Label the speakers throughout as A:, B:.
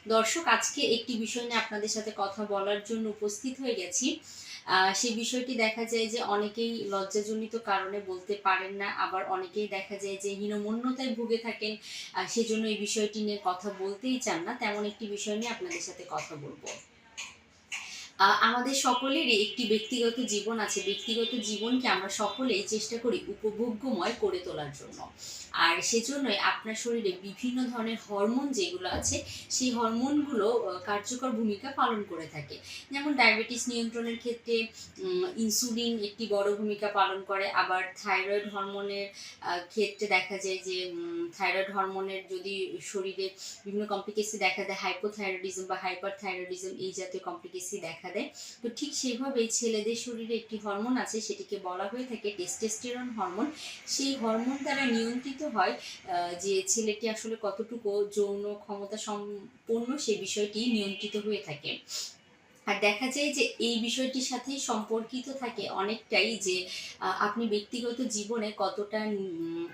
A: দর্শক, আজকে একটি বিষয় নিয়ে আপনাদের সাথে কথা বলার জন্য উপস্থিত হয়ে গেছি। সেই বিষয়টি দেখা যায় যে অনেকেই লজ্জাজনিত কারণে বলতে পারেন না, আবার অনেকেই দেখা যায় যে হীনমন্যতায় ভুগে থাকেন। সেজন্য এই বিষয়টি নিয়ে কথা বলতেই চান না। তেমন একটি বিষয় নিয়ে আপনাদের সাথে কথা বলব। আমাদের সকলেরই একটি ব্যক্তিগত জীবন আছে। ব্যক্তিগত জীবনকে আমরা সকলেই চেষ্টা করি উপভোগ্যময় করে তোলার জন্য। আর সেজন্যই আপনার শরীরে বিভিন্ন ধরনের হরমোন যেগুলো আছে, সেই হরমোনগুলো কার্যকর ভূমিকা পালন করে থাকে। যেমন ডায়াবেটিস নিয়ন্ত্রণের ক্ষেত্রে ইনসুলিন একটি বড় ভূমিকা পালন করে। আবার থাইরয়েড হরমোনের ক্ষেত্রে দেখা যায় যে থাইরয়েড হরমোনের যদি শরীরে বিভিন্ন কমপ্লিকেসি দেখা দেয়, হাইপোথাইরয়েডিজম বা হাইপারথাইরয়েডিজম এই জাতীয় কমপ্লিকেসি দেখা দেয়। তো ঠিক সেভাবেই ছেলেদের শরীরে একটি হরমোন আছে, সেটিকে বলা হয়ে থাকে টেস্টোস্টেরন হরমোন। সেই হরমোন দ্বারা নিয়ন্ত্রিত হয় যে ছেলেটি আসলে কতটুকু যৌন ক্ষমতা সম্পন্ন, সে বিষয়টি নিয়ন্ত্রিত হয়ে থাকে। আর দেখা যায় যে এই বিষয়টির সাথেই সম্পর্কিত থাকে অনেকটাই যে আপনি ব্যক্তিগত জীবনে কতটা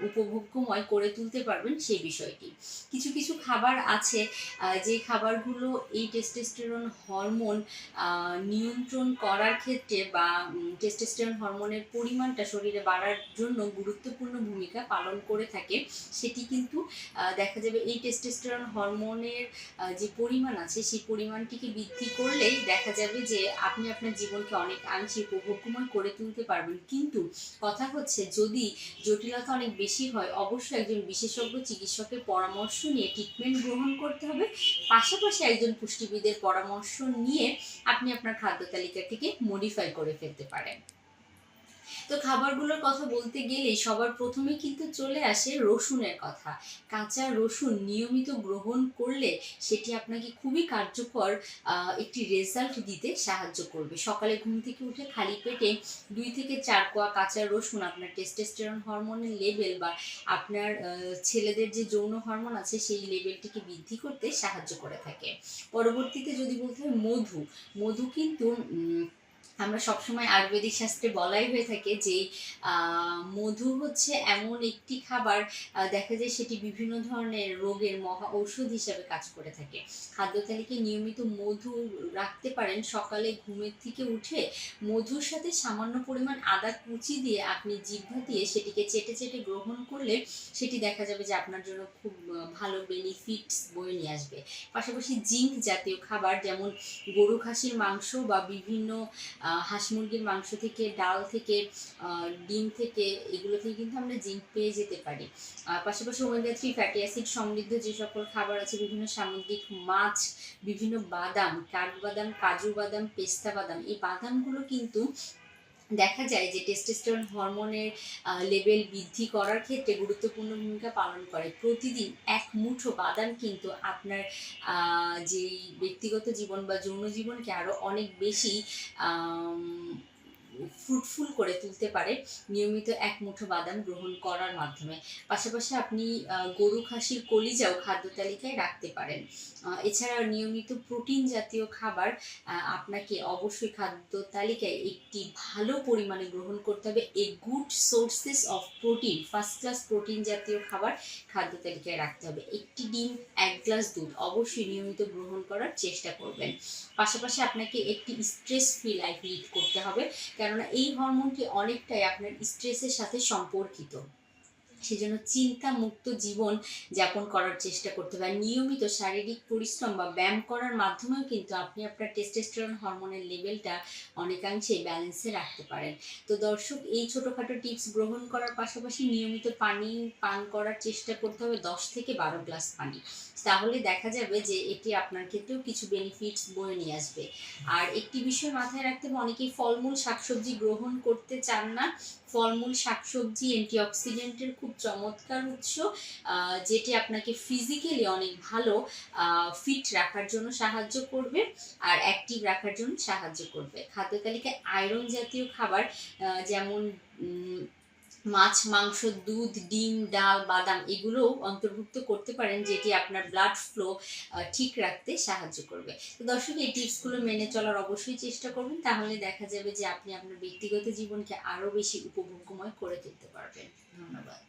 A: উপভোগ্যময় করে তুলতে পারবেন সেই বিষয়টি। কিছু কিছু খাবার আছে যে খাবারগুলো এই টেস্টোস্টেরন হরমোন নিয়ন্ত্রণ করার ক্ষেত্রে বা টেস্টোস্টেরন হরমোনের পরিমাণটা শরীরে বাড়ার জন্য গুরুত্বপূর্ণ ভূমিকা পালন করে থাকে। সেটি কিন্তু দেখা যাবে এই টেস্টোস্টেরন হরমোনের যে পরিমাণ আছে সেই পরিমাণটিকে বৃদ্ধি করলেই দেখা যাবে যে আপনি আপনার জীবনকে অনেকাংশে উপভোগ্যময় করে তুলতে পারবেন। কিন্তু কথা হচ্ছে, যদি জটিলতা অনেক বেশি হয়, অবশ্যই একজন বিশেষজ্ঞ চিকিৎসকের পরামর্শ নিয়ে ট্রিটমেন্ট গ্রহণ করতে হবে। পাশাপাশি একজন পুষ্টিবিদের পরামর্শ নিয়ে আপনি আপনার খাদ্য তালিকাটিকে মডিফাই করে ফেলতে পারেন। তো খাবারগুলোর কথা বলতে গেলেই সবার প্রথমে কিন্তু চলে আসে রসুনের কথা। কাঁচা রসুন নিয়মিত গ্রহণ করলে সেটি আপনাকে খুবই কার্যকর একটি রেজাল্ট দিতে সাহায্য করবে। সকালে ঘুম থেকে উঠে খালি পেটে 2 থেকে 4 কোয়া কাঁচা রসুন আপনার টেস্টোস্টেরন হরমোনের লেভেল বা আপনার ছেলেদের যে যৌন হরমোন আছে সেই লেভেলটিকে বৃদ্ধি করতে সাহায্য করে থাকে। পরবর্তীতে যদি বলতে হয় মধু, মধু কিন্তু আমরা সবসময় আয়ুর্বেদিক শাস্ত্রে বলাই হয়ে থাকে যে মধু হচ্ছে এমন একটি খাবার, দেখা যায় সেটি বিভিন্ন ধরনের রোগের মহা ঔষধ হিসাবে কাজ করে থাকে। খাদ্য তালিকায় নিয়মিত মধু রাখতে পারেন। সকালে ঘুমের থেকে উঠে মধুর সাথে সামান্য পরিমাণ আদা কুচি দিয়ে আপনি জিহ্বা দিয়ে সেটিকে চেটে চেটে গ্রহণ করলে সেটি দেখা যাবে যে আপনার জন্য খুব ভালো বেনিফিটস বয়ে নিয়ে আসবে। পাশাপাশি জিঙ্ক জাতীয় খাবার যেমন গরু খাসির মাংস বা বিভিন্ন হাঁস মুরগির মাংস থেকে, ডাল থেকে, ডিম থেকে, এগুলো থেকে কিন্তু আমরা জিঙ্ক পেয়ে যেতে পারি। পাশাপাশি ওমেগা 3 ফ্যাটি অ্যাসিড সমৃদ্ধ যে সকল খাবার আছে, বিভিন্ন সামুদ্রিক মাছ, বিভিন্ন বাদাম, কাঠবাদাম, কাজু বাদাম, পেস্তা বাদাম, এই বাদামগুলো কিন্তু দেখা যায় যে টেস্টোস্টেরন হরমোনের লেভেল বৃদ্ধি করার ক্ষেত্রে গুরুত্বপূর্ণ ভূমিকা পালন করে। প্রতিদিন এক মুঠো বাদাম কিন্তু আপনার যেই ব্যক্তিগত জীবন বা যৌন জীবনকে আরও অনেক বেশি ফ্রুটফুল করে তুলতে পারে নিয়মিত এক মুঠো বাদাম গ্রহণ করার মাধ্যমে। পাশাপাশি আপনি গরু খাসির কলিজাও খাদ্য তালিকায় রাখতে পারেন। এছাড়া নিয়মিত প্রোটিন জাতীয় খাবার আপনাকে অবশ্যই খাদ্য তালিকায় একটি ভালো পরিমাণে গ্রহণ করতে হবে। A good sources of protein, first class protein জাতীয় খাবার খাদ্য তালিকায় রাখতে হবে। একটি ডিম, 1 গ্লাস দুধ অবশ্যই নিয়মিত গ্রহণ করার চেষ্টা করবেন। পাশাপাশি আপনাকে একটি স্ট্রেস ফ্রি লাইফ লিড করতে হবে, কেননা এই হরমোনটি অনেকটাই আপনার স্ট্রেসের সাথে সম্পর্কিত। সেজন্য চিন্তামুক্ত জীবন যাপন করার চেষ্টা করতে হবে। নিয়মিত শারীরিক পরিশ্রম বা ব্যায়াম করার মাধ্যমেও কিন্তু আপনি আপনার টেস্টোস্টেরন হরমোনের লেভেলটা অনেকাংশেই ব্যালেন্সে রাখতে পারেন। তো দর্শক, এই ছোটোখাটো টিপস গ্রহণ করার পাশাপাশি নিয়মিত পানি পান করার চেষ্টা করতে হবে, 10 থেকে 12 গ্লাস পানি। তাহলে দেখা যাবে যে এটি আপনার ক্ষেত্রেও কিছু বেনিফিটস বয়ে নিয়ে আসবে। আর একটি বিষয় মাথায় রাখতে হবে, অনেকেই ফলমূল শাকসবজি গ্রহণ করতে চান না। ফলমূল শাকসবজি অ্যান্টিঅক্সিডেন্টের খুব চমৎকার উৎস, যেটি আপনাকে ফিজিক্যালি অনেক ভালো ফিট রাখার জন্য সাহায্য করবে আর অ্যাক্টিভ রাখার জন্য সাহায্য করবে। খাদ্য তালিকায় আয়রন জাতীয় খাবার যেমন মাছ, মাংস, দুধ, ডিম, ডাল, বাদাম এগুলোও অন্তর্ভুক্ত করতে পারেন, যেটি আপনার ব্লাড ফ্লো ঠিক রাখতে সাহায্য করবে। তো দর্শক, এই টিপসগুলো মেনে চলার অবশ্যই চেষ্টা করবেন, তাহলে দেখা যাবে যে আপনি আপনার ব্যক্তিগত জীবনকে আরও বেশি উপভোগ্যময় করে তুলতে পারবেন। ধন্যবাদ।